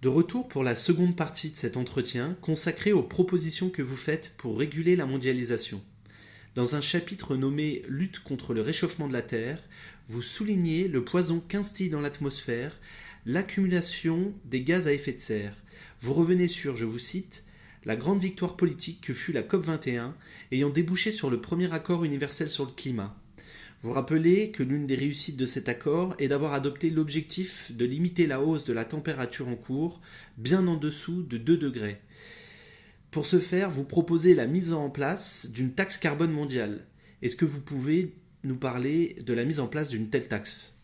De retour pour la seconde partie de cet entretien consacré aux propositions que vous faites pour réguler la mondialisation. Dans un chapitre nommé Lutte contre le réchauffement de la Terre, vous soulignez le poison qu'instille dans l'atmosphère l'accumulation des gaz à effet de serre. Vous revenez sur, je vous cite, la grande victoire politique que fut la COP21 ayant débouché sur le premier accord universel sur le climat. Vous rappelez que l'une des réussites de cet accord est d'avoir adopté l'objectif de limiter la hausse de la température en cours bien en dessous de 2 degrés. Pour ce faire, vous proposez la mise en place d'une taxe carbone mondiale. Est-ce que vous pouvez nous parler de la mise en place d'une telle taxe ?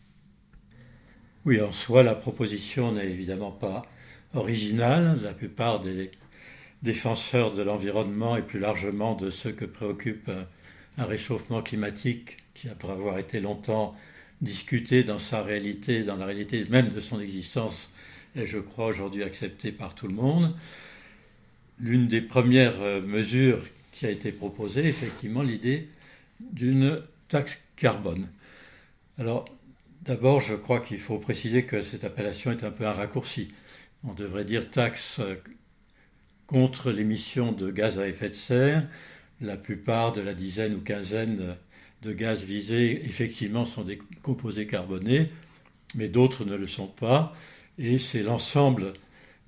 Oui, en soi, la proposition n'est évidemment pas originale. La plupart des défenseurs de l'environnement et plus largement de ceux que préoccupe un réchauffement climatique qui, après avoir été longtemps discuté dans sa réalité, dans la réalité même de son existence, est, je crois, aujourd'hui accepté par tout le monde. L'une des premières mesures qui a été proposée, effectivement, l'idée d'une taxe carbone. Alors, d'abord, je crois qu'il faut préciser que cette appellation est un peu un raccourci. On devrait dire taxe contre l'émission de gaz à effet de serre. La plupart de la dizaine ou quinzaine de gaz visés, effectivement, sont des composés carbonés, mais d'autres ne le sont pas. Et c'est l'ensemble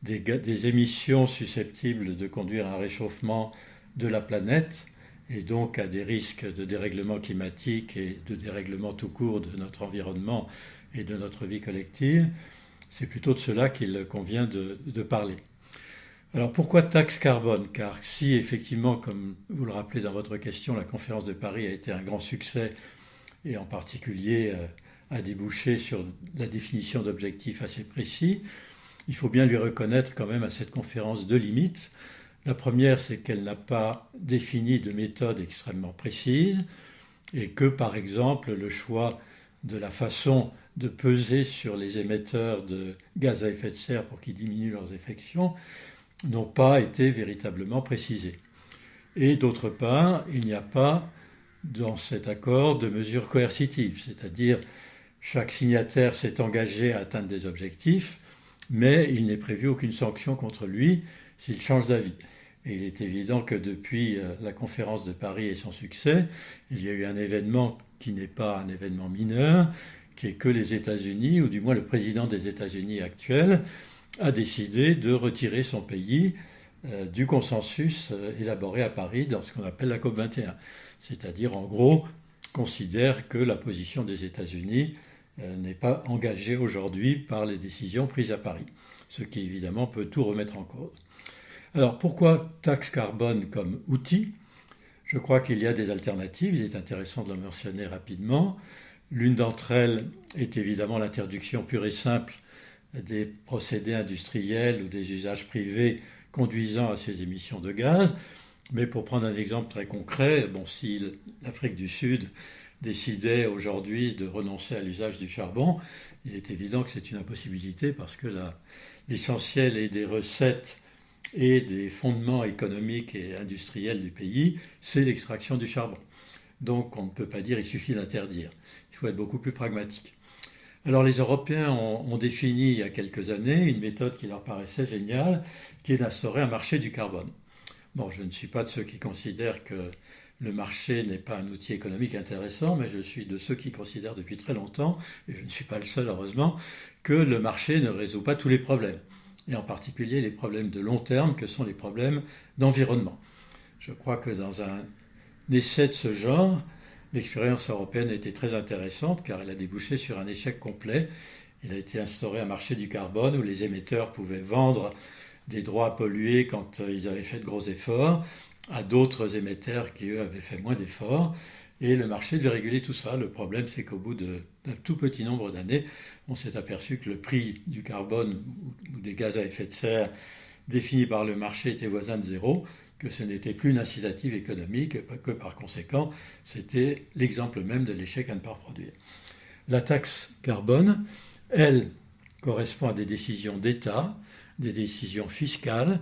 des émissions susceptibles de conduire à un réchauffement de la planète et donc à des risques de dérèglement climatique et de dérèglement tout court de notre environnement et de notre vie collective. C'est plutôt de cela qu'il convient de parler. Alors pourquoi taxe carbone ? Car si effectivement, comme vous le rappelez dans votre question, la conférence de Paris a été un grand succès et en particulier a débouché sur la définition d'objectifs assez précis, il faut bien lui reconnaître quand même à cette conférence deux limites. La première, c'est qu'elle n'a pas défini de méthode extrêmement précise et que, par exemple, le choix de la façon de peser sur les émetteurs de gaz à effet de serre pour qu'ils diminuent leurs effections n'ont pas été véritablement précisés. Et d'autre part, il n'y a pas dans cet accord de mesures coercitives, c'est-à-dire chaque signataire s'est engagé à atteindre des objectifs, mais il n'est prévu aucune sanction contre lui s'il change d'avis. Et il est évident que depuis la conférence de Paris et son succès, il y a eu un événement qui n'est pas un événement mineur, qui est que les États-Unis, ou du moins le président des États-Unis actuel, a décidé de retirer son pays du consensus élaboré à Paris dans ce qu'on appelle la COP21. C'est-à-dire, en gros, considère que la position des États-Unis n'est pas engagée aujourd'hui par les décisions prises à Paris, ce qui évidemment peut tout remettre en cause. Alors pourquoi taxe carbone comme outil ? Je crois qu'il y a des alternatives, il est intéressant de le mentionner rapidement. L'une d'entre elles est évidemment l'interdiction pure et simple des procédés industriels ou des usages privés conduisant à ces émissions de gaz. Mais pour prendre un exemple très concret, si l'Afrique du Sud décidait aujourd'hui de renoncer à l'usage du charbon, il est évident que c'est une impossibilité parce que l'essentiel est des recettes et des fondements économiques et industriels du pays, c'est l'extraction du charbon. Donc on ne peut pas dire qu'il suffit d'interdire. Il faut être beaucoup plus pragmatique. Alors les Européens ont défini il y a quelques années une méthode qui leur paraissait géniale, qui est d'instaurer un marché du carbone. Bon, je ne suis pas de ceux qui considèrent que le marché n'est pas un outil économique intéressant, mais je suis de ceux qui considèrent depuis très longtemps, et je ne suis pas le seul heureusement, que le marché ne résout pas tous les problèmes, et en particulier les problèmes de long terme que sont les problèmes d'environnement. Je crois que dans un essai de ce genre, l'expérience européenne était très intéressante car elle a débouché sur un échec complet. Il a été instauré un marché du carbone où les émetteurs pouvaient vendre des droits à polluer quand ils avaient fait de gros efforts à d'autres émetteurs qui, eux, avaient fait moins d'efforts. Et le marché devait réguler tout ça. Le problème, c'est qu'au bout d'un tout petit nombre d'années, on s'est aperçu que le prix du carbone ou des gaz à effet de serre défini par le marché était voisin de zéro, que ce n'était plus une incitative économique, que par conséquent, c'était l'exemple même de l'échec à ne pas reproduire. La taxe carbone, elle, correspond à des décisions d'État, des décisions fiscales,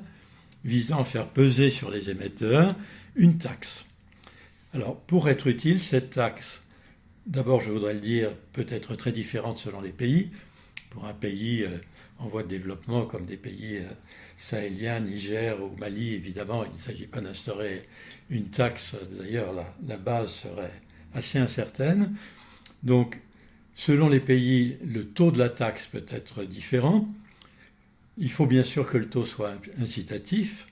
visant à faire peser sur les émetteurs une taxe. Alors, pour être utile, cette taxe, d'abord, je voudrais le dire, peut être très différente selon les pays. Pour un pays en voie de développement, comme des pays sahéliens, Niger ou Mali, évidemment, il ne s'agit pas d'instaurer une taxe. D'ailleurs, la base serait assez incertaine. Donc, selon les pays, le taux de la taxe peut être différent. Il faut bien sûr que le taux soit incitatif,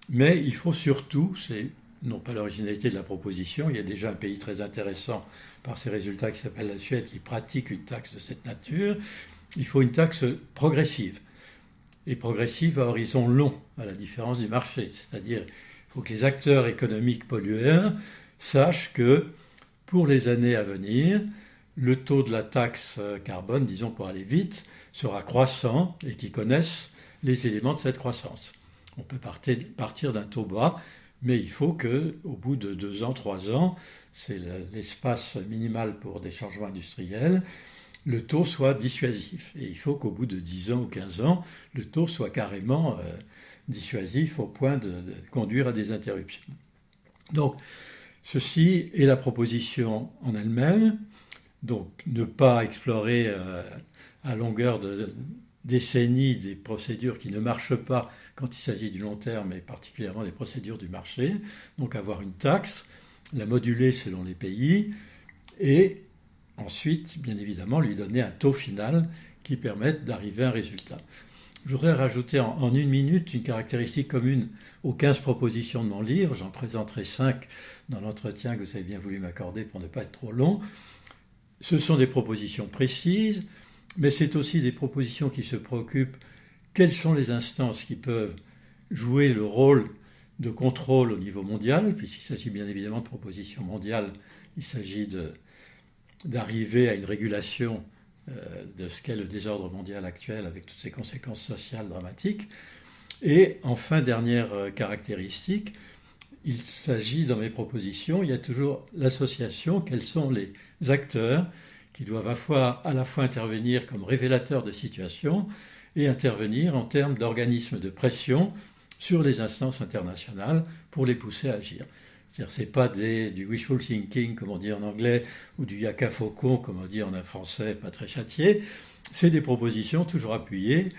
mais il faut surtout, c'est non pas l'originalité de la proposition, il y a déjà un pays très intéressant par ses résultats qui s'appelle la Suède qui pratique une taxe de cette nature. Il faut une taxe progressive, et progressive à horizon long, à la différence du marché. C'est-à-dire il faut que les acteurs économiques pollueurs sachent que pour les années à venir, le taux de la taxe carbone, disons pour aller vite, sera croissant et qu'ils connaissent les éléments de cette croissance. On peut partir d'un taux bas, mais il faut qu'au bout de 2 ans, 3 ans, c'est l'espace minimal pour des changements industriels, le taux soit dissuasif. Et il faut qu'au bout de 10 ans ou 15 ans, le taux soit carrément dissuasif au point de conduire à des interruptions. Donc, ceci est la proposition en elle-même. Donc, ne pas explorer à longueur de décennies des procédures qui ne marchent pas quand il s'agit du long terme, et particulièrement des procédures du marché. Donc, avoir une taxe, la moduler selon les pays, et ensuite, bien évidemment, lui donner un taux final qui permette d'arriver à un résultat. Je voudrais rajouter en 1 minute une caractéristique commune aux 15 propositions de mon livre. J'en présenterai 5 dans l'entretien que vous avez bien voulu m'accorder pour ne pas être trop long. Ce sont des propositions précises, mais c'est aussi des propositions qui se préoccupent quelles sont les instances qui peuvent jouer le rôle de contrôle au niveau mondial, puisqu'il s'agit bien évidemment de propositions mondiales, il s'agit d'arriver à une régulation de ce qu'est le désordre mondial actuel avec toutes ses conséquences sociales dramatiques. Et enfin, dernière caractéristique, il s'agit dans mes propositions, il y a toujours l'association, quels sont les acteurs qui doivent à la fois intervenir comme révélateurs de situation et intervenir en termes d'organismes de pression sur les instances internationales pour les pousser à agir. C'est-à-dire, ce n'est pas du wishful thinking, comme on dit en anglais, ou du yaka faucon, comme on dit en un français pas très châtié. C'est des propositions toujours appuyées.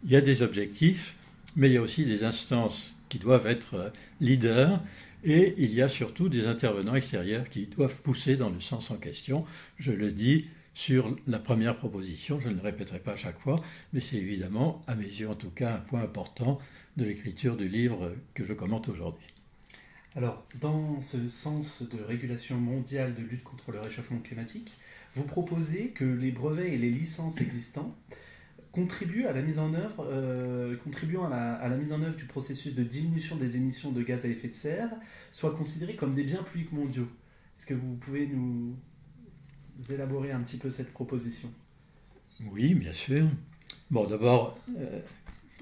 Il y a des objectifs, mais il y a aussi des instances qui doivent être leaders, et il y a surtout des intervenants extérieurs qui doivent pousser dans le sens en question. Je le dis sur la première proposition, je ne le répéterai pas à chaque fois, mais c'est évidemment, à mes yeux en tout cas, un point important de l'écriture du livre que je commente aujourd'hui. Alors, dans ce sens de régulation mondiale de lutte contre le réchauffement climatique, vous proposez que les brevets et les licences existants contribuent à la mise en œuvre, à la mise en œuvre du processus de diminution des émissions de gaz à effet de serre, soient considérés comme des biens publics mondiaux. Est-ce que vous pouvez nous élaborer un petit peu cette proposition ? Oui, bien sûr. Bon, d'abord,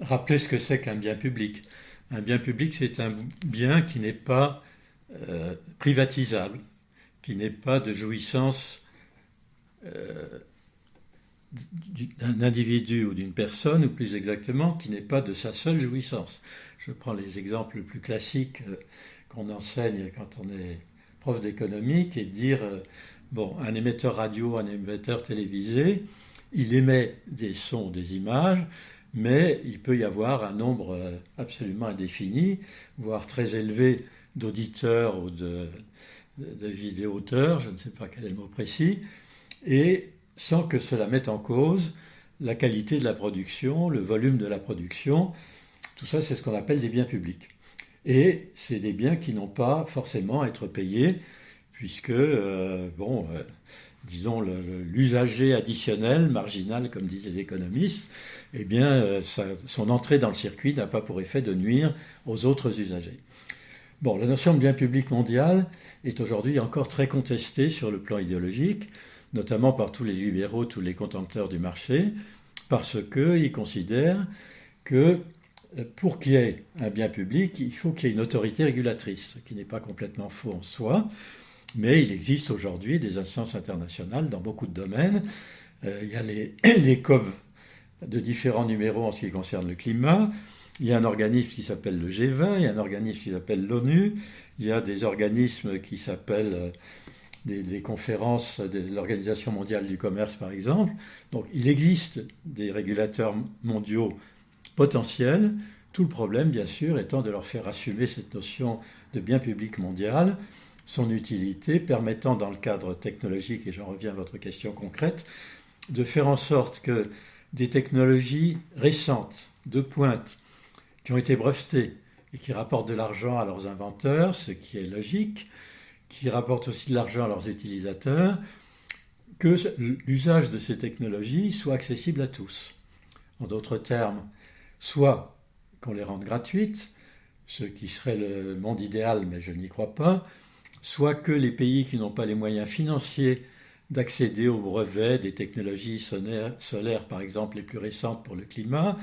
rappelez ce que c'est qu'un bien public. Un bien public, c'est un bien qui n'est pas privatisable, qui n'est pas de jouissance d'un individu ou d'une personne, ou plus exactement, qui n'est pas de sa seule jouissance. Je prends les exemples les plus classiques qu'on enseigne quand on est prof d'économie, qui est de dire, un émetteur radio, un émetteur télévisé, il émet des sons, des images, mais il peut y avoir un nombre absolument indéfini, voire très élevé d'auditeurs ou de vidéoteurs, je ne sais pas quel est le mot précis, et sans que cela mette en cause la qualité de la production, le volume de la production. Tout ça, c'est ce qu'on appelle des biens publics. Et c'est des biens qui n'ont pas forcément à être payés, puisque, disons, l'usager additionnel, marginal, comme disaient les économistes, eh bien, son entrée dans le circuit n'a pas pour effet de nuire aux autres usagers. Bon, la notion de bien public mondial est aujourd'hui encore très contestée sur le plan idéologique, notamment par tous les libéraux, tous les contempteurs du marché, parce qu'ils considèrent que pour qu'il y ait un bien public, il faut qu'il y ait une autorité régulatrice, ce qui n'est pas complètement faux en soi, mais il existe aujourd'hui des instances internationales dans beaucoup de domaines. Il y a les COP de différents numéros en ce qui concerne le climat, il y a un organisme qui s'appelle le G20, il y a un organisme qui s'appelle l'ONU, il y a des organismes qui s'appellent des conférences de l'Organisation mondiale du commerce, par exemple. Donc il existe des régulateurs mondiaux potentiels. Tout le problème, bien sûr, étant de leur faire assumer cette notion de bien public mondial, son utilité permettant, dans le cadre technologique, et j'en reviens à votre question concrète, de faire en sorte que des technologies récentes, de pointe, qui ont été brevetées et qui rapportent de l'argent à leurs inventeurs, ce qui est logique, qui rapportent aussi de l'argent à leurs utilisateurs, que l'usage de ces technologies soit accessible à tous. En d'autres termes, soit qu'on les rende gratuites, ce qui serait le monde idéal, mais je n'y crois pas, soit que les pays qui n'ont pas les moyens financiers d'accéder aux brevets des technologies solaires, par exemple, les plus récentes pour le climat,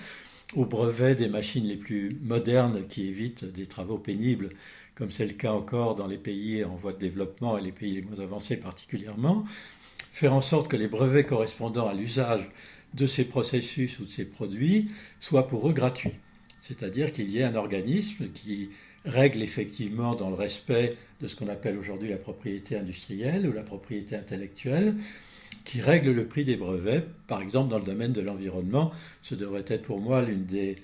aux brevets des machines les plus modernes qui évitent des travaux pénibles, comme c'est le cas encore dans les pays en voie de développement et les pays les moins avancés particulièrement, faire en sorte que les brevets correspondant à l'usage de ces processus ou de ces produits soient pour eux gratuits. C'est-à-dire qu'il y ait un organisme qui règle effectivement dans le respect de ce qu'on appelle aujourd'hui la propriété industrielle ou la propriété intellectuelle, qui règle le prix des brevets, par exemple dans le domaine de l'environnement. Ce devrait être pour moi l'une des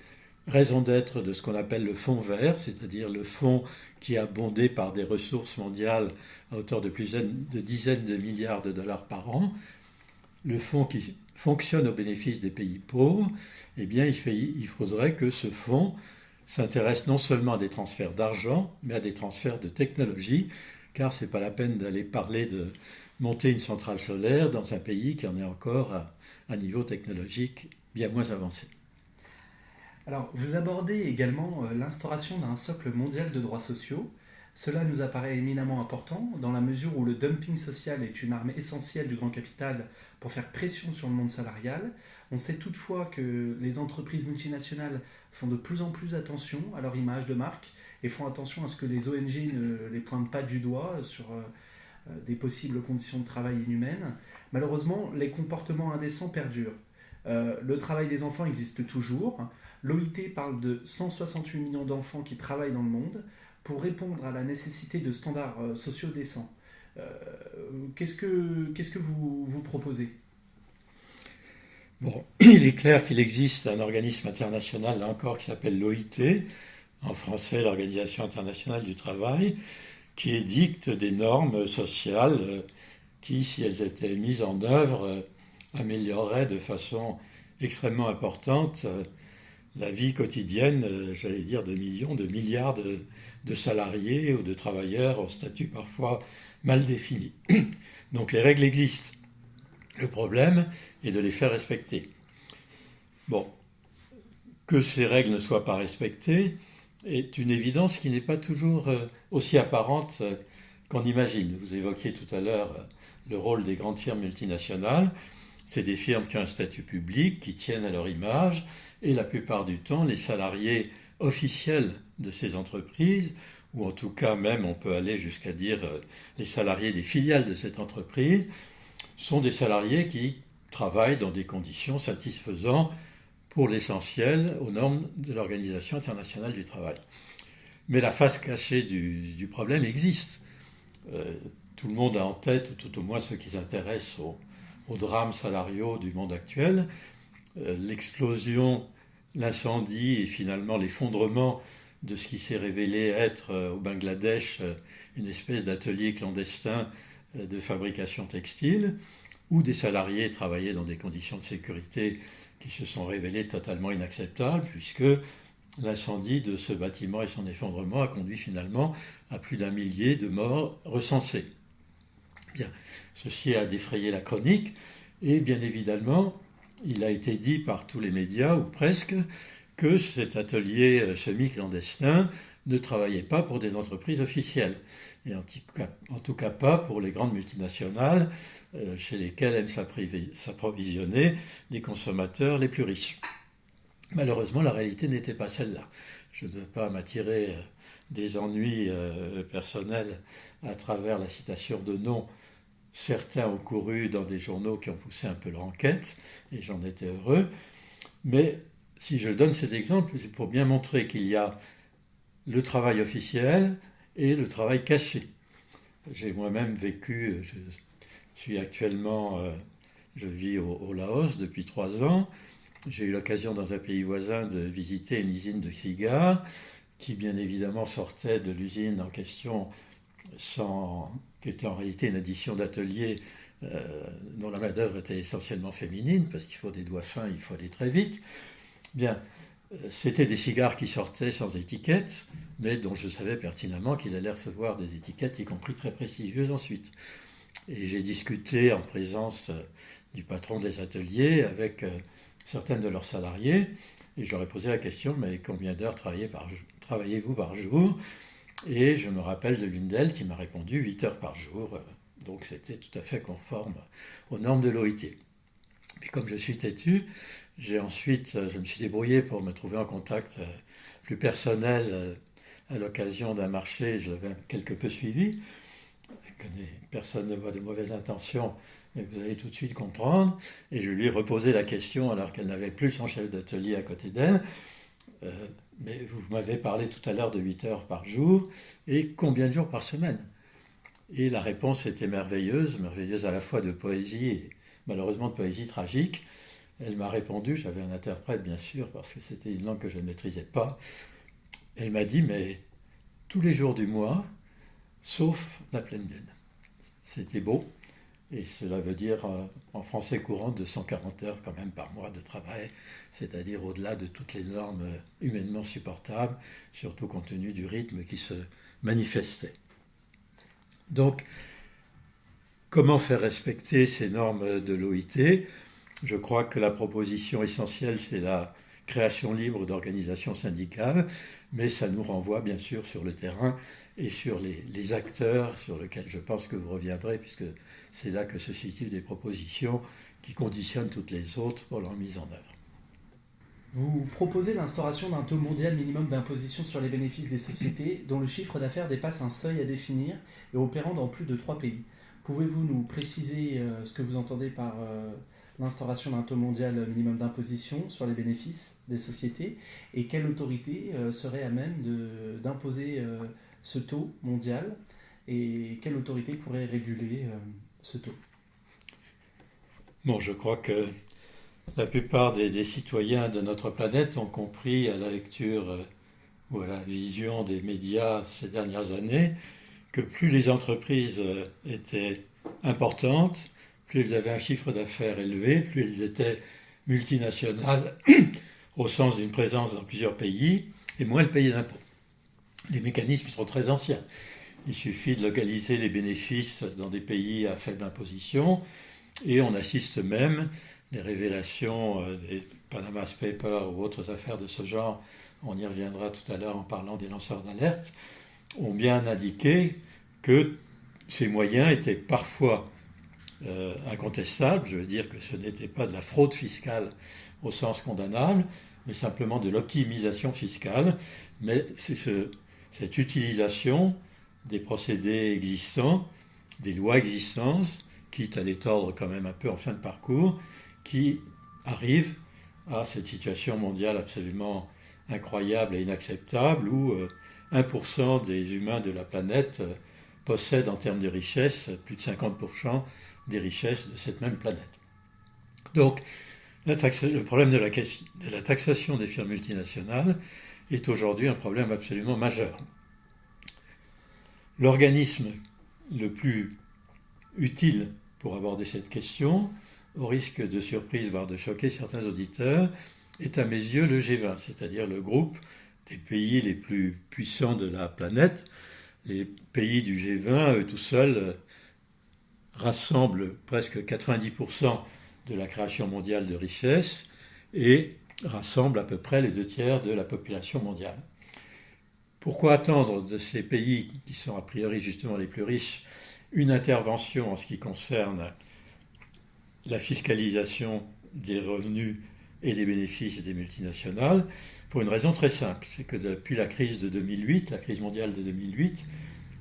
raisons d'être de ce qu'on appelle le fonds vert, c'est-à-dire le fonds qui est abondé par des ressources mondiales à hauteur de dizaines de milliards de dollars par an. Le fonds qui fonctionne au bénéfice des pays pauvres, eh bien il faudrait que ce fonds s'intéresse non seulement à des transferts d'argent, mais à des transferts de technologie, car ce n'est pas la peine d'aller parler de monter une centrale solaire dans un pays qui en est encore à un niveau technologique bien moins avancé. Alors, vous abordez également l'instauration d'un socle mondial de droits sociaux. Cela nous apparaît éminemment important dans la mesure où le dumping social est une arme essentielle du grand capital pour faire pression sur le monde salarial. On sait toutefois que les entreprises multinationales font de plus en plus attention à leur image de marque et font attention à ce que les ONG ne les pointent pas du doigt sur des possibles conditions de travail inhumaines. Malheureusement, les comportements indécents perdurent. Le travail des enfants existe toujours. L'OIT parle de 168 millions d'enfants qui travaillent dans le monde pour répondre à la nécessité de standards sociaux décents. Qu'est-ce que vous proposez ? Bon, il est clair qu'il existe un organisme international, là encore, qui s'appelle l'OIT, en français l'Organisation internationale du travail, qui édicte des normes sociales qui, si elles étaient mises en œuvre, amélioreraient de façon extrêmement importante la vie quotidienne, j'allais dire, de millions, de milliards de salariés ou de travailleurs au statut parfois mal défini. Donc les règles existent. Le problème est de les faire respecter. Bon, que ces règles ne soient pas respectées est une évidence qui n'est pas toujours aussi apparente qu'on imagine. Vous évoquiez tout à l'heure le rôle des grandes firmes multinationales. C'est des firmes qui ont un statut public, qui tiennent à leur image, et la plupart du temps, les salariés officiels de ces entreprises, ou en tout cas même on peut aller jusqu'à dire les salariés des filiales de cette entreprise, sont des salariés qui travaillent dans des conditions satisfaisant pour l'essentiel aux normes de l'Organisation internationale du travail. Mais la face cachée du problème existe. Tout le monde a en tête, ou tout au moins ceux qui s'intéressent aux drames salariaux du monde actuel, l'explosion, l'incendie et finalement l'effondrement de ce qui s'est révélé être au Bangladesh une espèce d'atelier clandestin de fabrication textile, où des salariés travaillaient dans des conditions de sécurité qui se sont révélées totalement inacceptables, puisque l'incendie de ce bâtiment et son effondrement a conduit finalement à plus d'1 millier de morts recensés. Bien, ceci a défrayé la chronique, et bien évidemment, il a été dit par tous les médias, ou presque, que cet atelier semi-clandestin ne travaillait pas pour des entreprises officielles, et en tout cas pas pour les grandes multinationales chez lesquelles aiment s'approvisionner les consommateurs les plus riches. Malheureusement, la réalité n'était pas celle-là. Je ne veux pas m'attirer des ennuis personnels à travers la citation de noms. Certains ont couru dans des journaux qui ont poussé un peu leur enquête, et j'en étais heureux. Mais si je donne cet exemple, c'est pour bien montrer qu'il y a le travail officiel et le travail caché. J'ai moi-même vécu, suis actuellement, je vis au Laos depuis 3 ans. J'ai eu l'occasion dans un pays voisin de visiter une usine de cigares qui bien évidemment sortait de l'usine en question, qui était en réalité une addition d'atelier dont la main-d'œuvre était essentiellement féminine, parce qu'il faut des doigts fins, il faut aller très vite. Bien, c'était des cigares qui sortaient sans étiquette, mais dont je savais pertinemment qu'ils allaient recevoir des étiquettes, y compris très prestigieuses ensuite. Et j'ai discuté en présence du patron des ateliers avec certaines de leurs salariés, et je leur ai posé la question, mais combien d'heures travaillez-vous par jour? Et je me rappelle de l'une d'elles qui m'a répondu 8 heures par jour, donc c'était tout à fait conforme aux normes de l'OIT. Mais comme je suis têtu, je me suis débrouillé pour me trouver en contact plus personnel à l'occasion d'un marché, je l'avais quelque peu suivi. Personne ne voit de mauvaises intentions, mais vous allez tout de suite comprendre. Et je lui ai reposé la question alors qu'elle n'avait plus son chef d'atelier à côté d'elle. Mais vous m'avez parlé tout à l'heure de 8 heures par jour, et combien de jours par semaine? Et la réponse était merveilleuse à la fois de poésie et malheureusement de poésie tragique. Elle m'a répondu, j'avais un interprète bien sûr, parce que c'était une langue que je ne maîtrisais pas. Elle m'a dit, mais tous les jours du mois, sauf la pleine lune. C'était beau, et cela veut dire en français courant 240 heures quand même par mois de travail, c'est-à-dire au-delà de toutes les normes humainement supportables, surtout compte tenu du rythme qui se manifestait. Donc, comment faire respecter ces normes de l'OIT? Je crois que la proposition essentielle, c'est la création libre d'organisations syndicales, mais ça nous renvoie bien sûr sur le terrain et sur les acteurs sur lesquels je pense que vous reviendrez, puisque c'est là que se situent des propositions qui conditionnent toutes les autres pour leur mise en œuvre. Vous proposez l'instauration d'un taux mondial minimum d'imposition sur les bénéfices des sociétés dont le chiffre d'affaires dépasse un seuil à définir et opérant dans plus de 3 pays. Pouvez-vous nous préciser ce que vous entendez par l'instauration d'un taux mondial minimum d'imposition sur les bénéfices des sociétés et quelle autorité serait à même d'imposer ce taux mondial et quelle autorité pourrait réguler ce taux? Bon, je crois que la plupart des citoyens de notre planète ont compris à la lecture ou à la vision des médias ces dernières années que plus les entreprises étaient importantes, plus elles avaient un chiffre d'affaires élevé, plus elles étaient multinationales au sens d'une présence dans plusieurs pays, et moins elles payaient d'impôts. Les mécanismes sont très anciens. Il suffit de localiser les bénéfices dans des pays à faible imposition, et on assiste même, les révélations des Panama Papers ou autres affaires de ce genre, on y reviendra tout à l'heure en parlant des lanceurs d'alerte, ont bien indiqué que ces moyens étaient parfois incontestables. Je veux dire que ce n'était pas de la fraude fiscale au sens condamnable, mais simplement de l'optimisation fiscale. Mais c'est cette utilisation des procédés existants, des lois existantes, quitte à les tordre quand même un peu en fin de parcours, qui arrive à cette situation mondiale absolument incroyable et inacceptable où 1% des humains de la planète possèdent en termes de richesse plus de 50% des richesses de cette même planète. Donc, le problème de la taxation des firmes multinationales est aujourd'hui un problème absolument majeur. L'organisme le plus utile pour aborder cette question, au risque de surprise, voire de choquer certains auditeurs, est à mes yeux le G20, c'est-à-dire le groupe des pays les plus puissants de la planète. Les pays du G20, eux tout seuls, rassemblent presque 90% de la création mondiale de richesses et rassemblent à peu près les 2/3 de la population mondiale. Pourquoi attendre de ces pays, qui sont a priori justement les plus riches, une intervention en ce qui concerne la fiscalisation des revenus et des bénéfices des multinationales? Pour une raison très simple, c'est que depuis la crise de 2008, la crise mondiale de 2008,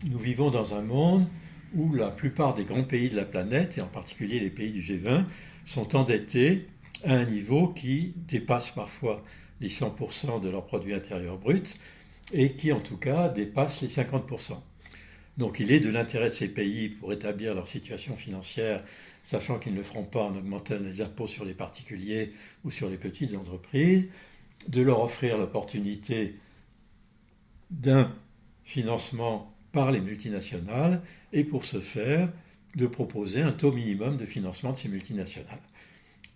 nous vivons dans un monde où la plupart des grands pays de la planète, et en particulier les pays du G20, sont endettés à un niveau qui dépasse parfois les 100% de leur produit intérieur brut et qui en tout cas dépasse les 50%. Donc il est de l'intérêt de ces pays pour établir leur situation financière, sachant qu'ils ne le feront pas en augmentant les impôts sur les particuliers ou sur les petites entreprises, de leur offrir l'opportunité d'un financement par les multinationales et pour ce faire, de proposer un taux minimum de financement de ces multinationales.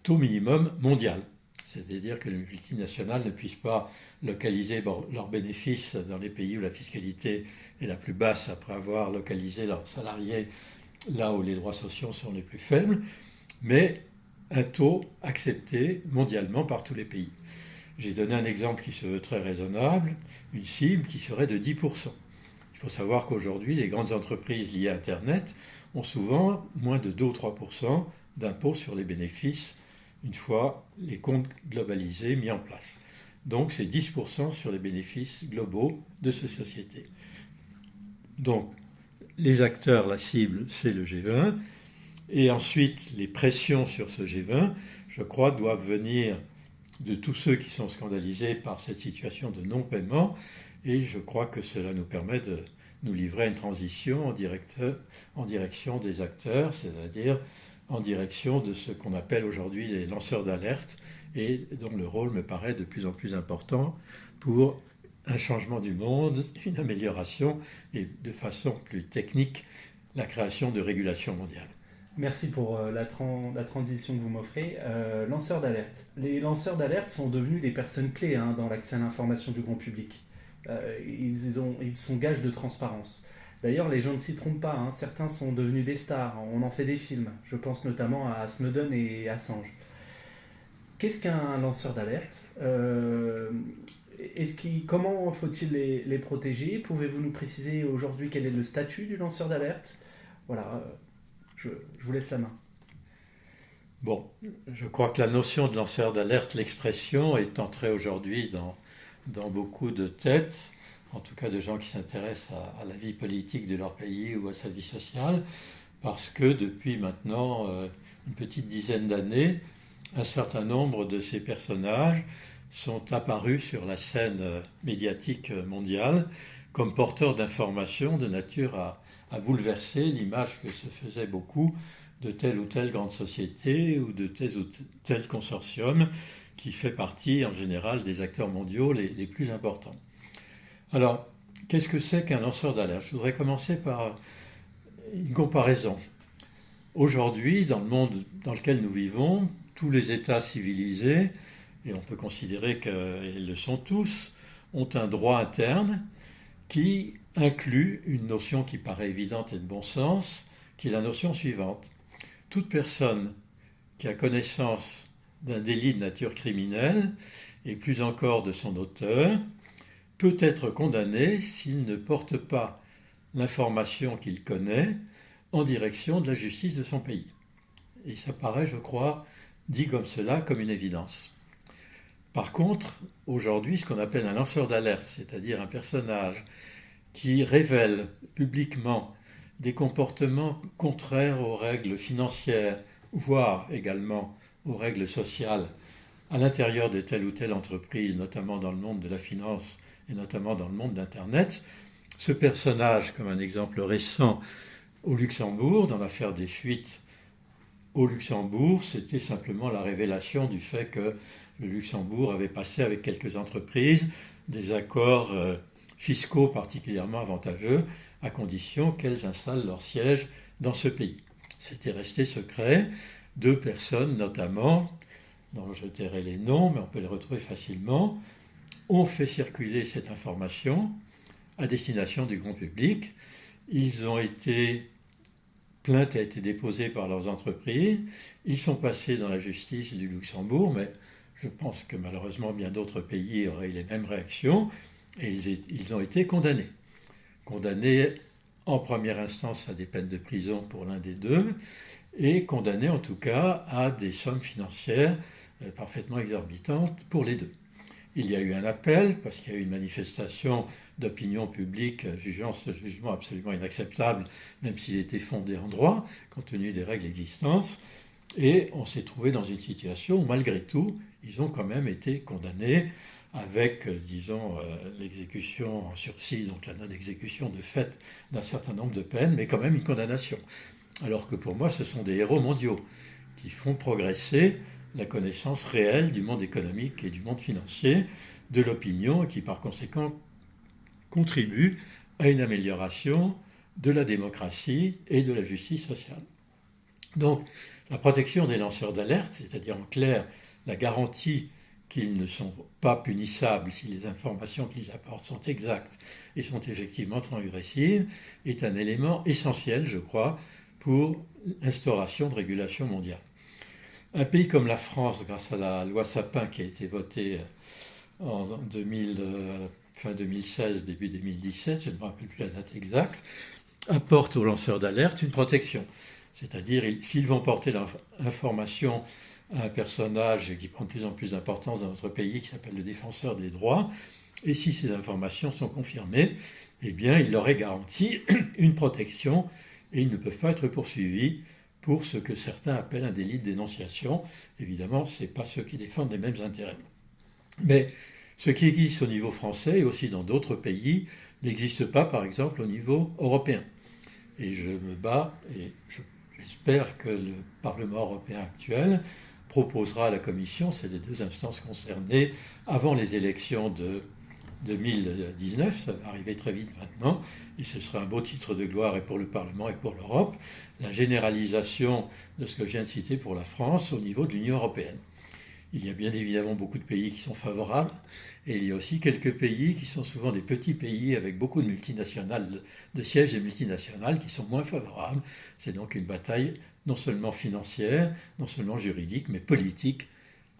Taux minimum mondial, c'est-à-dire que les multinationales ne puissent pas localiser leurs bénéfices dans les pays où la fiscalité est la plus basse après avoir localisé leurs salariés là où les droits sociaux sont les plus faibles, mais un taux accepté mondialement par tous les pays. J'ai donné un exemple qui se veut très raisonnable, une cible qui serait de 10%. Il faut savoir qu'aujourd'hui, les grandes entreprises liées à Internet ont souvent moins de 2 ou 3% d'impôts sur les bénéfices une fois les comptes globalisés mis en place. Donc c'est 10% sur les bénéfices globaux de ces sociétés. Donc les acteurs, la cible, c'est le G20. Et ensuite, les pressions sur ce G20, je crois, doivent venir de tous ceux qui sont scandalisés par cette situation de non-paiement. Et je crois que cela nous permet de nous livrer à une transition en direction des acteurs, c'est-à-dire en direction de ce qu'on appelle aujourd'hui les lanceurs d'alerte et dont le rôle me paraît de plus en plus important pour un changement du monde, une amélioration et de façon plus technique la création de régulations mondiales. Merci pour la transition que vous m'offrez. Lanceurs d'alerte. Les lanceurs d'alerte sont devenus des personnes clés dans l'accès à l'information du grand public. Ils sont gages de transparence. D'ailleurs, les gens ne s'y trompent pas. Certains sont devenus des stars. On en fait des films. Je pense notamment à Snowden et Assange. Qu'est-ce qu'un lanceur d'alerte ? Comment faut-il les protéger ? Pouvez-vous nous préciser aujourd'hui quel est le statut du lanceur d'alerte ? Voilà, je vous laisse la main. Bon, je crois que la notion de lanceur d'alerte, l'expression, est entrée aujourd'hui dans beaucoup de têtes, en tout cas de gens qui s'intéressent à la vie politique de leur pays ou à sa vie sociale, parce que depuis maintenant une petite dizaine d'années, un certain nombre de ces personnages sont apparus sur la scène médiatique mondiale comme porteurs d'informations de nature à bouleverser l'image que se faisait beaucoup de telle ou telle grande société ou de tel ou tel consortium qui fait partie en général des acteurs mondiaux les plus importants. Alors, qu'est-ce que c'est qu'un lanceur d'alerte ? Je voudrais commencer par une comparaison. Aujourd'hui, dans le monde dans lequel nous vivons, tous les États civilisés, et on peut considérer qu'ils le sont tous, ont un droit interne qui inclut une notion qui paraît évidente et de bon sens, qui est la notion suivante. Toute personne qui a connaissance d'un délit de nature criminelle, et plus encore de son auteur, peut être condamné s'il ne porte pas l'information qu'il connaît en direction de la justice de son pays. Et ça paraît, je crois, dit comme cela, comme une évidence. Par contre, aujourd'hui, ce qu'on appelle un lanceur d'alerte, c'est-à-dire un personnage qui révèle publiquement des comportements contraires aux règles financières, voire également aux règles sociales, à l'intérieur de telle ou telle entreprise, notamment dans le monde de la finance et notamment dans le monde d'Internet, ce personnage, comme un exemple récent au Luxembourg, dans l'affaire des fuites au Luxembourg, c'était simplement la révélation du fait que le Luxembourg avait passé avec quelques entreprises des accords fiscaux particulièrement avantageux, à condition qu'elles installent leur siège dans ce pays. C'était resté secret. 2 personnes notamment, dont je tairai les noms, mais on peut les retrouver facilement, ont fait circuler cette information à destination du grand public. Plainte a été déposée par leurs entreprises, ils sont passés dans la justice du Luxembourg, mais je pense que malheureusement bien d'autres pays auraient eu les mêmes réactions, et ils ont été condamnés. Condamnés en première instance à des peines de prison pour l'un des deux, et condamnés en tout cas à des sommes financières parfaitement exorbitantes pour les deux. Il y a eu un appel, parce qu'il y a eu une manifestation d'opinion publique jugeant ce jugement absolument inacceptable, même s'il était fondé en droit, compte tenu des règles existantes, et on s'est trouvé dans une situation où, malgré tout, ils ont quand même été condamnés avec, disons, l'exécution en sursis, donc la non-exécution de fait d'un certain nombre de peines, mais quand même une condamnation. Alors que pour moi, ce sont des héros mondiaux qui font progresser la connaissance réelle du monde économique et du monde financier, de l'opinion, et qui par conséquent contribuent à une amélioration de la démocratie et de la justice sociale. Donc, la protection des lanceurs d'alerte, c'est-à-dire en clair la garantie qu'ils ne sont pas punissables si les informations qu'ils apportent sont exactes et sont effectivement transgressives, est un élément essentiel, je crois, pour l'instauration de régulation mondiale. Un pays comme la France, grâce à la loi Sapin qui a été votée en fin 2016, début 2017, je ne me rappelle plus la date exacte, apporte aux lanceurs d'alerte une protection. C'est-à-dire, s'ils vont porter l'information à un personnage qui prend de plus en plus d'importance dans notre pays, qui s'appelle le défenseur des droits, et si ces informations sont confirmées, eh bien, il leur est garanti une protection et ils ne peuvent pas être poursuivis pour ce que certains appellent un délit de dénonciation. Évidemment, ce n'est pas ceux qui défendent les mêmes intérêts. Mais ce qui existe au niveau français et aussi dans d'autres pays n'existe pas, par exemple, au niveau européen. Et je me bats, et j'espère que le Parlement européen actuel proposera à la Commission, c'est les deux instances concernées, avant les élections de 2019, ça va arriver très vite maintenant, et ce sera un beau titre de gloire et pour le Parlement et pour l'Europe, la généralisation de ce que je viens de citer pour la France au niveau de l'Union européenne. Il y a bien évidemment beaucoup de pays qui sont favorables, et il y a aussi quelques pays qui sont souvent des petits pays avec beaucoup de multinationales, de sièges de multinationales qui sont moins favorables. C'est donc une bataille non seulement financière, non seulement juridique, mais politique,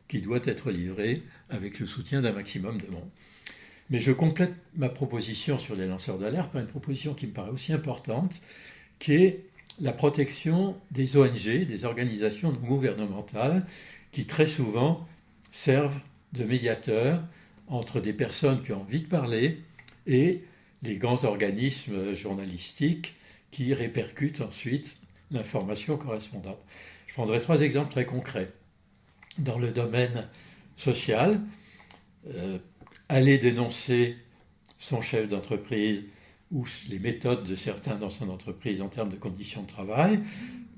qui doit être livrée avec le soutien d'un maximum de monde. Mais je complète ma proposition sur les lanceurs d'alerte par une proposition qui me paraît aussi importante, qui est la protection des ONG, des organisations non gouvernementales, qui très souvent servent de médiateurs entre des personnes qui ont envie de parler et les grands organismes journalistiques qui répercutent ensuite l'information correspondante. Je prendrai 3 exemples très concrets. Dans le domaine social, aller dénoncer son chef d'entreprise ou les méthodes de certains dans son entreprise en termes de conditions de travail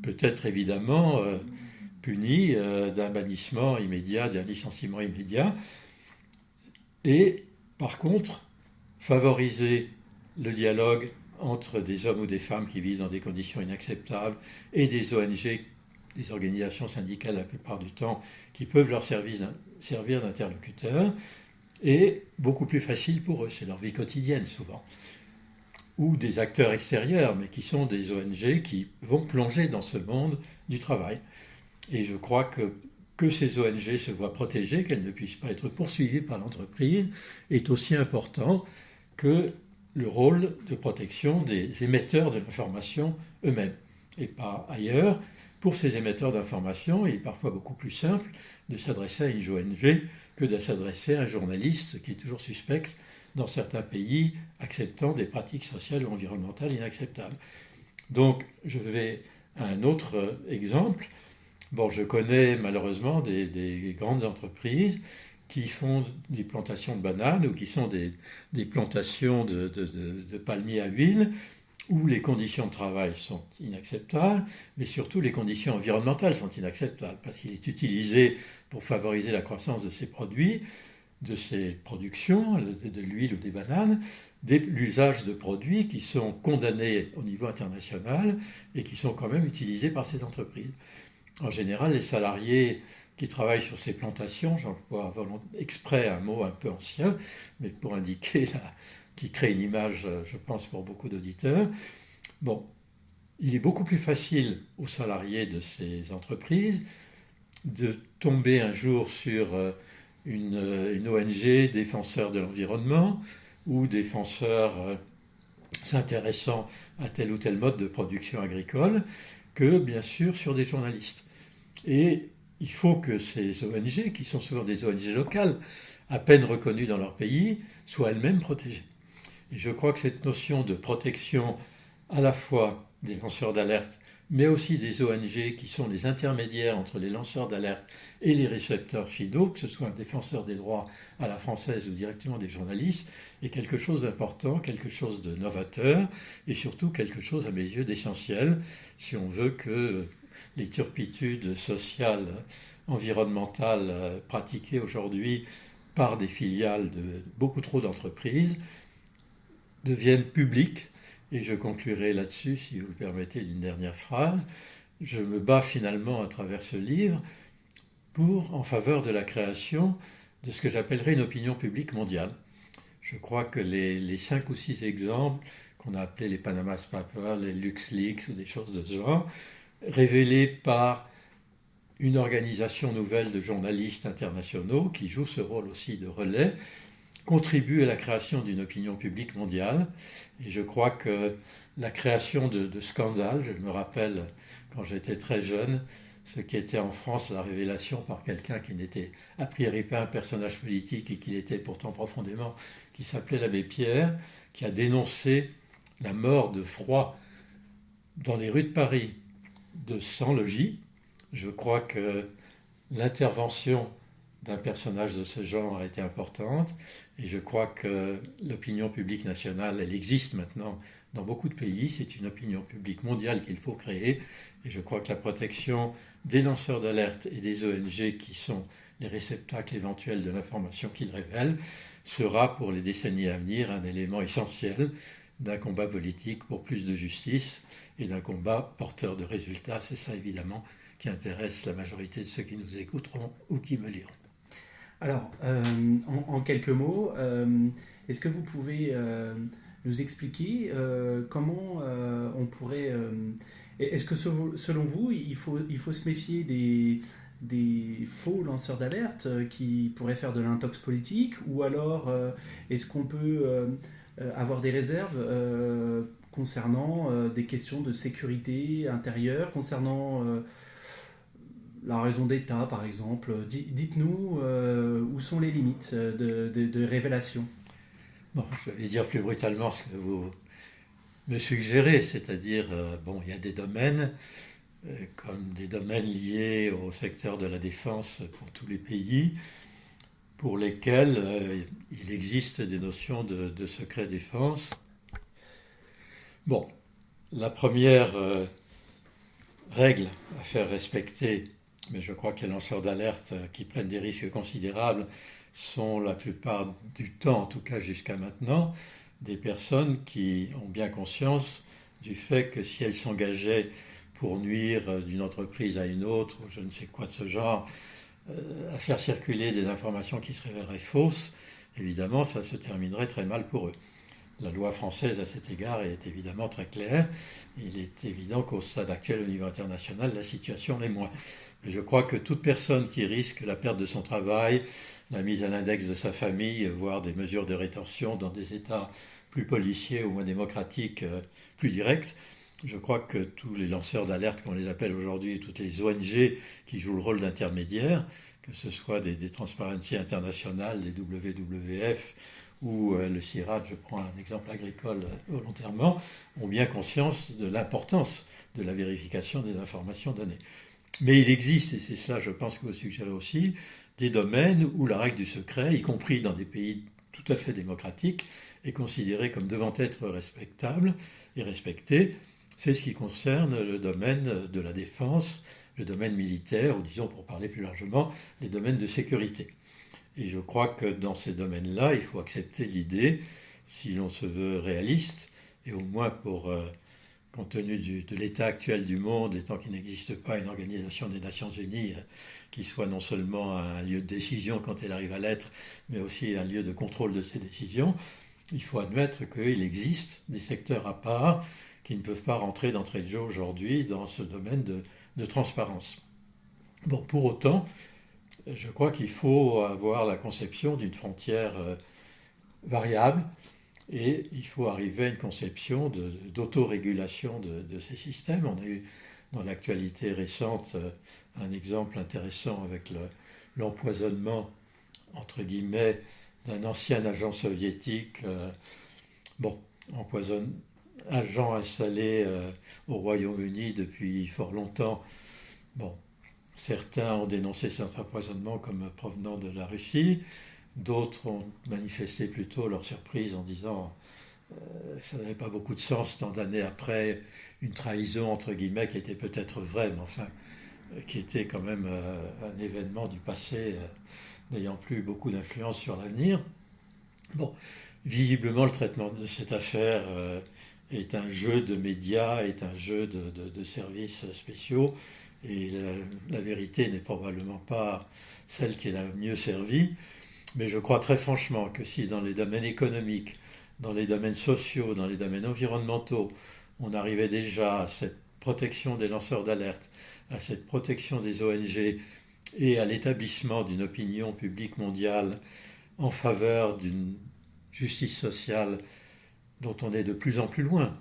peut être évidemment puni d'un bannissement immédiat, d'un licenciement immédiat. Et par contre, favoriser le dialogue entre des hommes ou des femmes qui vivent dans des conditions inacceptables et des ONG, des organisations syndicales la plupart du temps, qui peuvent leur servir d'interlocuteurs, est beaucoup plus facile pour eux. C'est leur vie quotidienne souvent. Ou des acteurs extérieurs, mais qui sont des ONG qui vont plonger dans ce monde du travail. Et je crois que ces ONG se voient protégées, qu'elles ne puissent pas être poursuivies par l'entreprise, est aussi important que le rôle de protection des émetteurs de l'information eux-mêmes. Et pas ailleurs, pour ces émetteurs d'information, il est parfois beaucoup plus simple de s'adresser à une ONG que de s'adresser à un journaliste qui est toujours suspect dans certains pays acceptant des pratiques sociales ou environnementales inacceptables. Donc, je vais à un autre exemple. Bon, je connais malheureusement des grandes entreprises qui font des plantations de bananes ou qui sont des plantations de palmiers à huile où les conditions de travail sont inacceptables, mais surtout les conditions environnementales sont inacceptables parce qu'il est utilisé pour favoriser la croissance de ces produits, de ces productions, de l'huile ou des bananes, l'usage de produits qui sont condamnés au niveau international et qui sont quand même utilisés par ces entreprises. En général, les salariés qui travaillent sur ces plantations, j'emploie exprès un mot un peu ancien, mais pour indiquer qui crée une image, je pense, pour beaucoup d'auditeurs. Bon, il est beaucoup plus facile aux salariés de ces entreprises de tomber un jour sur une ONG défenseur de l'environnement ou défenseur s'intéressant à tel ou tel mode de production agricole que, bien sûr, sur des journalistes. Et il faut que ces ONG, qui sont souvent des ONG locales, à peine reconnues dans leur pays, soient elles-mêmes protégées. Et je crois que cette notion de protection à la fois des lanceurs d'alerte, mais aussi des ONG qui sont les intermédiaires entre les lanceurs d'alerte et les récepteurs finaux, que ce soit un défenseur des droits à la française ou directement des journalistes, est quelque chose d'important, quelque chose de novateur et surtout quelque chose à mes yeux d'essentiel si on veut que les turpitudes sociales, environnementales pratiquées aujourd'hui par des filiales de beaucoup trop d'entreprises deviennent publiques. Et je conclurai là-dessus, si vous le permettez, d'une dernière phrase. Je me bats finalement à travers ce livre en faveur de la création de ce que j'appellerais une opinion publique mondiale. Je crois que les 5 ou 6 exemples qu'on a appelés les Panama Papers, les LuxLeaks ou des choses de ce genre, révélés par une organisation nouvelle de journalistes internationaux qui joue ce rôle aussi de relais, contribue à la création d'une opinion publique mondiale. Et je crois que la création de scandales, je me rappelle quand j'étais très jeune, ce qui était en France la révélation par quelqu'un qui n'était a priori pas un personnage politique et qui l'était pourtant profondément, qui s'appelait l'abbé Pierre, qui a dénoncé la mort de froid dans les rues de Paris de 100 logis. Je crois que l'intervention d'un personnage de ce genre a été importante et je crois que l'opinion publique nationale, elle existe maintenant dans beaucoup de pays, c'est une opinion publique mondiale qu'il faut créer et je crois que la protection des lanceurs d'alerte et des ONG qui sont les réceptacles éventuels de l'information qu'ils révèlent sera pour les décennies à venir un élément essentiel d'un combat politique pour plus de justice et d'un combat porteur de résultats. C'est ça évidemment qui intéresse la majorité de ceux qui nous écouteront ou qui me liront. Alors, en quelques mots, est-ce que vous pouvez nous expliquer comment on pourrait... est-ce que selon vous, il faut se méfier des faux lanceurs d'alerte qui pourraient faire de l'intox politique, ou alors est-ce qu'on peut avoir des réserves concernant des questions de sécurité intérieure, concernant la raison d'État, par exemple? Dites-nous où sont les limites de révélation. Bon, je vais dire plus brutalement ce que vous me suggérez, c'est-à-dire, il y a des domaines, comme des domaines liés au secteur de la défense pour tous les pays, pour lesquels il existe des notions de secret défense. Bon, la première règle à faire respecter, mais je crois que les lanceurs d'alerte qui prennent des risques considérables sont la plupart du temps, en tout cas jusqu'à maintenant, des personnes qui ont bien conscience du fait que si elles s'engageaient pour nuire d'une entreprise à une autre, ou je ne sais quoi de ce genre, à faire circuler des informations qui se révéleraient fausses, évidemment, ça se terminerait très mal pour eux. La loi française à cet égard est évidemment très claire. Il est évident qu'au stade actuel, au niveau international, la situation l'est moins. Mais je crois que toute personne qui risque la perte de son travail, la mise à l'index de sa famille, voire des mesures de rétorsion dans des États plus policiers ou moins démocratiques, plus directs, je crois que tous les lanceurs d'alerte, comme on les appelle aujourd'hui, toutes les ONG qui jouent le rôle d'intermédiaire, que ce soit des Transparency International, des WWF ou le CIRAD, je prends un exemple agricole volontairement, ont bien conscience de l'importance de la vérification des informations données. Mais il existe, et c'est cela je pense que vous suggérez aussi, des domaines où la règle du secret, y compris dans des pays tout à fait démocratiques, est considérée comme devant être respectable et respectée. C'est ce qui concerne le domaine de la défense, le domaine militaire, ou disons pour parler plus largement, les domaines de sécurité. Et je crois que dans ces domaines-là, il faut accepter l'idée, si l'on se veut réaliste, et au moins compte tenu de l'état actuel du monde, et tant qu'il n'existe pas une organisation des Nations Unies qui soit non seulement un lieu de décision quand elle arrive à l'être, mais aussi un lieu de contrôle de ces décisions, il faut admettre qu'il existe des secteurs à part qui ne peuvent pas rentrer d'entrée de jeu aujourd'hui dans ce domaine de transparence. Bon, pour autant, je crois qu'il faut avoir la conception d'une frontière variable et il faut arriver à une conception d'autorégulation de ces systèmes. On a eu dans l'actualité récente un exemple intéressant avec l'empoisonnement, entre guillemets, d'un ancien agent soviétique, agents installés au Royaume-Uni depuis fort longtemps. Bon, certains ont dénoncé cet empoisonnement comme provenant de la Russie, d'autres ont manifesté plutôt leur surprise en disant ça n'avait pas beaucoup de sens tant d'années après une trahison entre guillemets qui était peut-être vraie, mais enfin qui était quand même un événement du passé n'ayant plus beaucoup d'influence sur l'avenir. Bon, visiblement le traitement de cette affaire est un jeu de médias, est un jeu de services spéciaux, et la vérité n'est probablement pas celle qui est la mieux servie. Mais je crois très franchement que si dans les domaines économiques, dans les domaines sociaux, dans les domaines environnementaux, on arrivait déjà à cette protection des lanceurs d'alerte, à cette protection des ONG et à l'établissement d'une opinion publique mondiale en faveur d'une justice sociale dont on est de plus en plus loin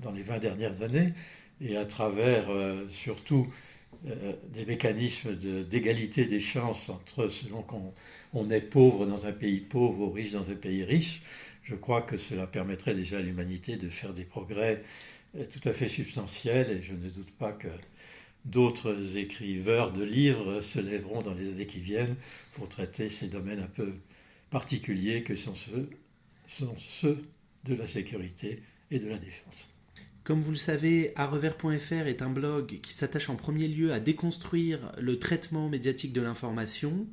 dans les 20 dernières années, et à travers surtout des mécanismes d'égalité des chances entre selon qu'on est pauvre dans un pays pauvre ou riche dans un pays riche, je crois que cela permettrait déjà à l'humanité de faire des progrès tout à fait substantiels, et je ne doute pas que d'autres écrivains de livres se lèveront dans les années qui viennent pour traiter ces domaines un peu particuliers que sont ceux de la sécurité et de la défense. Comme vous le savez, arevers.fr est un blog qui s'attache en premier lieu à déconstruire le traitement médiatique de l'information.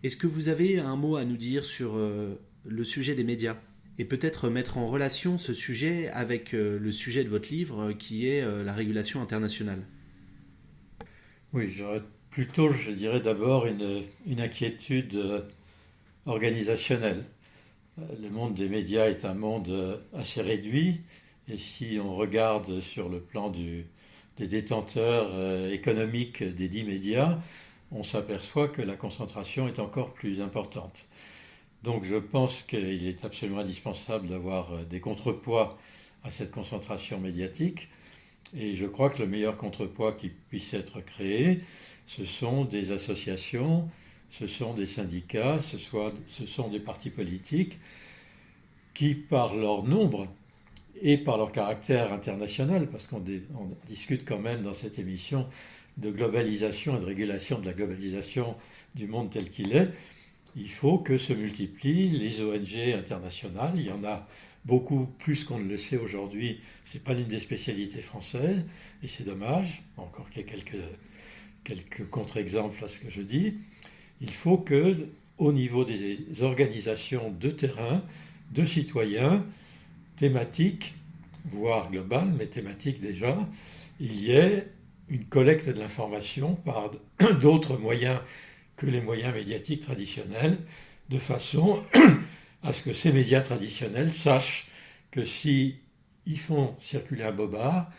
Est-ce que vous avez un mot à nous dire sur le sujet des médias ? Et peut-être mettre en relation ce sujet avec le sujet de votre livre qui est la régulation internationale. Oui, j'aurais plutôt, je dirais d'abord, une inquiétude organisationnelle. Le monde des médias est un monde assez réduit, et si on regarde sur le plan des détenteurs économiques des 10 médias, on s'aperçoit que la concentration est encore plus importante. Donc je pense qu'il est absolument indispensable d'avoir des contrepoids à cette concentration médiatique, et je crois que le meilleur contrepoids qui puisse être créé, ce sont des associations, ce sont des syndicats, ce sont des partis politiques qui, par leur nombre et par leur caractère international, parce qu'on discute quand même dans cette émission de globalisation et de régulation de la globalisation du monde tel qu'il est, il faut que se multiplient les ONG internationales. Il y en a beaucoup plus qu'on ne le sait aujourd'hui. Ce n'est pas l'une des spécialités françaises, et c'est dommage. Encore qu'il y ait quelques contre-exemples à ce que je dis. Il faut que, au niveau des organisations de terrain, de citoyens, thématiques, voire globales, mais thématiques déjà, il y ait une collecte de l'information par d'autres moyens que les moyens médiatiques traditionnels, de façon à ce que ces médias traditionnels sachent que si ils font circuler un bobard,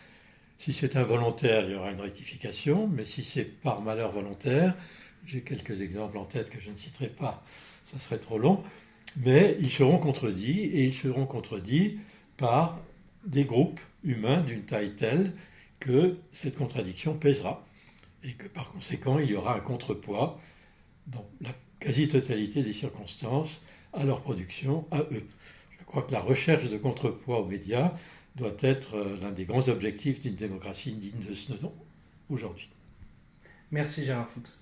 si c'est involontaire, il y aura une rectification, mais si c'est par malheur volontaire, j'ai quelques exemples en tête que je ne citerai pas, ça serait trop long, mais ils seront contredits, et ils seront contredits par des groupes humains d'une taille telle que cette contradiction pèsera, et que par conséquent, il y aura un contrepoids dans la quasi-totalité des circonstances à leur production, à eux. Je crois que la recherche de contrepoids aux médias doit être l'un des grands objectifs d'une démocratie digne de ce nom aujourd'hui. Merci Gérard Fuchs.